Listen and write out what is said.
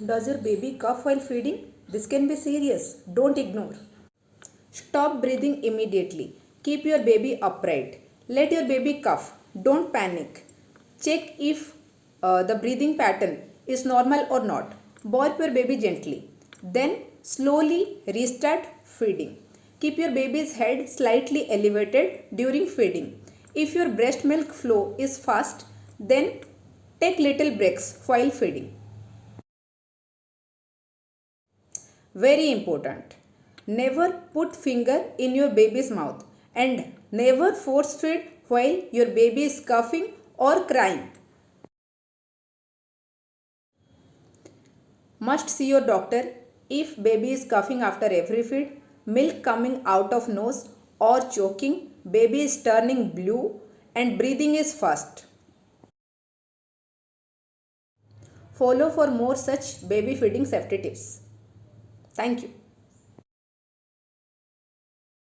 Does your baby cough while feeding? This can be serious. Don't ignore. Stop breathing immediately. Keep your baby upright. Let your baby cough. Don't panic. Check if the breathing pattern is normal or not. Burp your baby gently. Then slowly restart feeding. Keep your baby's head slightly elevated during feeding. If your breast milk flow is fast, then take little breaks while feeding. Very important. Never put finger in your baby's mouth and never force feed while your baby is coughing or crying. Must see your doctor if baby is coughing after every feed, milk coming out of nose or choking, baby is turning blue and breathing is fast. Follow for more such baby feeding safety tips. Thank you.